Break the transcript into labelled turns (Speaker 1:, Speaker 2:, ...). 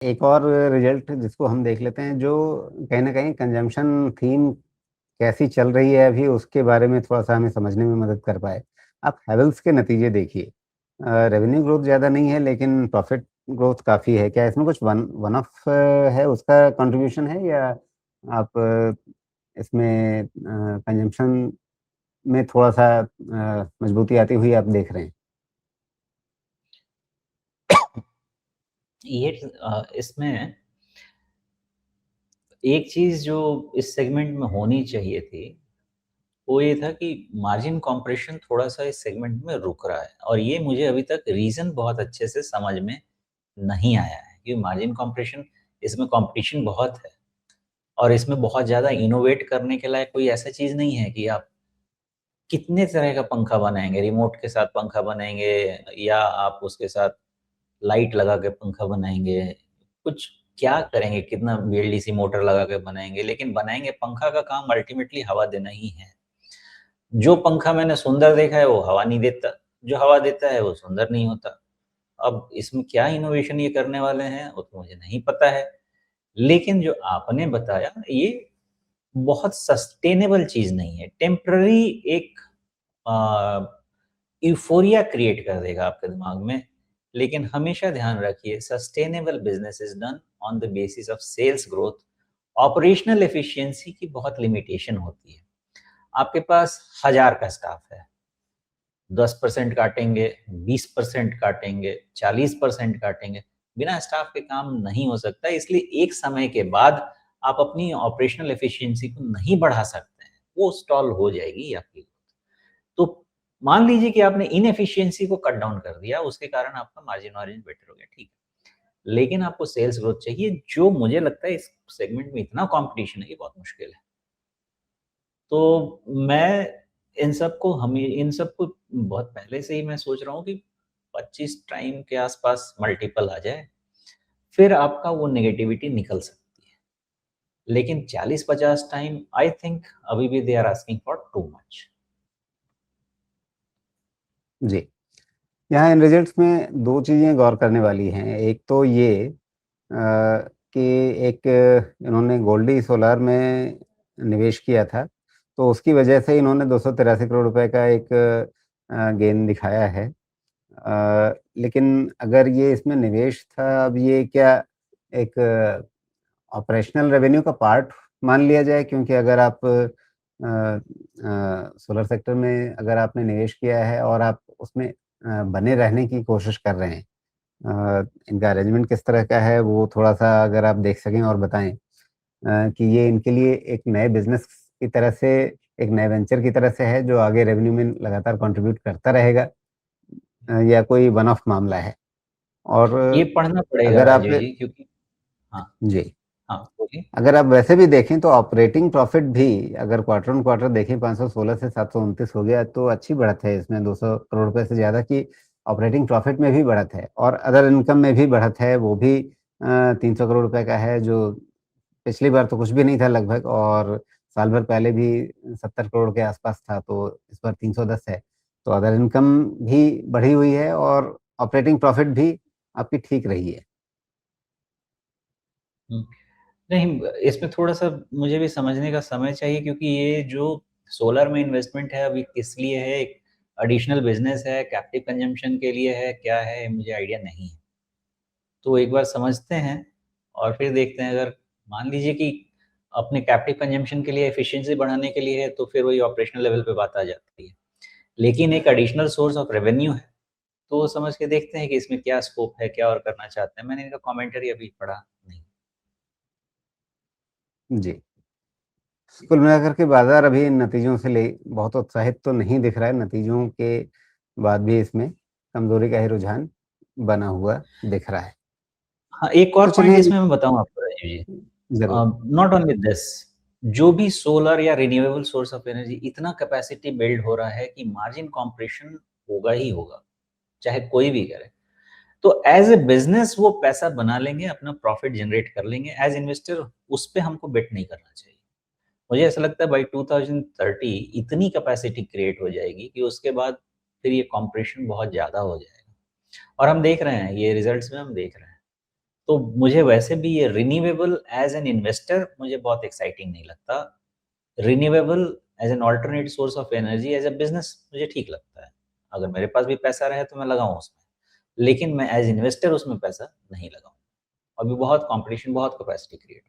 Speaker 1: एक और रिजल्ट जिसको हम देख लेते हैं, जो कहीं न कहीं कंजम्पशन थीम कैसी चल रही है अभी, उसके बारे में थोड़ा-सा हमें समझने में मदद कर पाए। आप हैवेल्स के नतीजे देखिए। रेवेन्यू ग्रोथ ज़्यादा नहीं है, लेकिन प्रॉफ़िट ग्रोथ काफ़ी है। क्या इसमें कुछ वन ऑफ है, उसका कंट्रीब्यूशन है, या आप इसमें कंजम्पशन में थोड़ा-सा मजबूती आती हुई आप देख रहे हैं?
Speaker 2: ये इसमें एक चीज़ जो इस सेगमेंट में होनी चाहिए थी, वो ये था कि मार्जिन कंप्रेशन थोड़ा-सा इस सेगमेंट में रुक रहा है और ये मुझे अभी तक रीज़न बहुत अच्छे से समझ में नहीं आया है कि मार्जिन कंप्रेशन, इसमें कॉम्पिटिशन बहुत है और इसमें बहुत ज़्यादा इनोवेट करने के लायक कोई ऐसा चीज़ नहीं है कि आप कितने तरह का पंखा बनाएँगे, रिमोट के साथ पंखा बनाएँगे या आप उसके साथ लाइट लगा के पंखा बनाएँगे, कुछ क्या करेंगे, कितना बीएलडीसी मोटर लगा के बनाएँगे, लेकिन बनाएँगे पंखा का काम अल्टीमेटली हवा देना ही है। जो पंखा मैंने सुंदर देखा है वो हवा नहीं देता, जो हवा देता है वो सुंदर नहीं होता। अब इसमें क्या इनोवेशन ये करने वाले हैं वो तो मुझे नहीं पता है। लेकिन जो आपने बताया ये बहुत सस्टेनेबल चीज़ नहीं है, टेम्पररी एक यूफ़ोरिया क्रिएट कर देगा आपके दिमाग में। लेकिन हमेशा ध्यान रखिए sustainable business is done on the basis of sales growth. Operational efficiency की बहुत लिमिटेशन होती है। आपके पास 1000 का स्टाफ है, 10% काटेंगे, 20% काटेंगे, 40% काटेंगे, बिना स्टाफ के काम नहीं हो सकता। इसलिए एक समय के बाद आप अपनी ऑपरेशनल एफिशिएंसी को नहीं बढ़ा सकते हैं, वो स्टॉल हो जाएगी आपकी। तो मान लीजिए कि आपने इनएफिशिएंसी को कट डाउन कर दिया, उसके कारण आपका मार्जिन-वार्जिन बेटर हो गया, ठीक है। लेकिन आपको सेल्स ग्रोथ चाहिए, जो मुझे लगता है इस सेगमेंट में इतना कॉम्पिटिशन है कि बहुत मुश्किल है। तो मैं इन सबको बहुत पहले से ही मैं सोच रहा हूँ कि 25 टाइम के आसपास मल्टीपल आ जाए, फिर आपका वो नेगेटिविटी निकल सकती है। लेकिन 40-50 टाइम आई थिंक अभी भी they are asking for too much.
Speaker 1: जी। यहाँ इन रिजल्ट्स में 2 चीज़ें गौर करने वाली हैं। एक तो ये कि एक इन्होंने गोल्डी सोलार में निवेश किया था, तो उसकी वजह से इन्होंने 283 करोड़ रुपए का एक गेन दिखाया है। लेकिन अगर ये इसमें निवेश था, अब ये क्या एक ऑपरेशनल रेवेन्यू का पार्ट मान लिया जाए? क्योंकि अगर आप सोलर सेक्टर में अगर आपने निवेश किया है और आप उसमें बने रहने की कोशिश कर रहे हैं, इनका अरेंजमेंट किस तरह का है, वो थोड़ा-सा अगर आप देख सकें और बताएँ, कि ये इनके लिए एक नए बिज़नेस की तरह से, एक नए वेंचर की तरह से है, जो आगे रेवेन्यू में लगातार कंट्रीब्यूट करता रहेगा, या कोई वन ऑफ मामला है? और
Speaker 2: ये पढ़ना पड़ेगा
Speaker 1: अगर आप
Speaker 2: राजीव जी क्योंकि हाँ,
Speaker 1: जी।
Speaker 2: हाँ, बोलिए।
Speaker 1: अगर आप वैसे भी देखें तो ऑपरेटिंग प्रॉफ़िट भी अगर क्वार्टर ऑन क्वार्टर देखें, 516 से 729 हो गया, तो अच्छी बढ़त है इसमें। 200 करोड़ रुपए से ज़्यादा की ऑपरेटिंग प्रॉफ़िट में भी बढ़त है, और अदर इनकम में भी बढ़त है, वो भी 300 करोड़ रुपए का है, जो पिछली बार तो कुछ भी नहीं था लगभग, और साल भर पहले भी 70 करोड़ के आसपास था, तो इस बार 310 है। तो अदर इनकम भी बढ़ी हुई है, और ऑपरेटिंग प्रॉफ़िट भी आपकी ठीक रही है।
Speaker 2: हुँ। नहीं, इसमें थोड़ा-सा मुझे भी समझने का समय चाहिए क्योंकि ये जो सोलर में इन्वेस्टमेंट है अभी किस लिए है, एक एडिशनल बिज़नेस है, कैप्टिव कंजम्पशन के लिए है, क्या है मुझे आइडिया नहीं है। तो एक बार समझते हैं और फिर देखते हैं अगर मान लीजिए कि अपने कैप्टिव कंजम्पशन के लिए एफिशिएंसी बढ़ाने के लिए है तो फिर वही ऑपरेशनल लेवल पे बात आ जाती है। लेकिन एक एडिशनल सोर्स ऑफ रेवेन्यू है, तो वो समझ के देखते हैं कि इसमें क्या स्कोप है, क्या और करना चाहते हैं। मैंने इनका कमेंटरी अभी पढ़ा नहीं।
Speaker 1: जी। कुल मिलाकर के बाज़ार अभी इन नतीजों से ले बहुत उत्साहित तो नहीं दिख रहा है, नतीजों के बाद भी इसमें कमज़ोरी का ही रुझान बना हुआ दिख रहा है।
Speaker 2: हाँ, एक और
Speaker 1: तो
Speaker 2: पॉइंट
Speaker 1: चलिए,
Speaker 2: इसमें मैं बताऊँ आपको राजीव जी।
Speaker 1: ज़रूर।
Speaker 2: नॉट ओनली दिस, जो भी सोलर या रिन्यूएबल सोर्स ऑफ एनर्जी इतना कैपेसिटी बिल्ड हो रहा है कि मार्जिन कंप्रेशन होगा ही होगा, चाहे कोई भी करे। तो एज़ अ बिज़नेस वो पैसा बना लेंगे, अपना प्रॉफिट जनरेट कर लेंगे। एज़ इन्वेस्टर उस पे हमको बेट नहीं करना चाहिए। मुझे ऐसा लगता है बाय 2030 इतनी कैपेसिटी क्रिएट हो जाएगी कि उसके बाद फिर ये कंप्रेशन बहुत ज़्यादा हो जाएगा। और हम देख रहे हैं, ये रिज़ल्ट्स में हम देख रहे हैं। तो मुझे वैसे भी ये रिन्यूएबल एज एन इन्वेस्टर मुझे बहुत एक्साइटिंग नहीं लगता। Renewable as an alternate source of energy as a business मुझे ठीक लगता है। अगर मेरे पास भी पैसा रहे तो मैं लगाऊं उसमें, लेकिन मैं एज इन्वेस्टर उसमें पैसा नहीं लगाऊं। अभी बहुत कंपटीशन, बहुत कैपेसिटी क्रिएट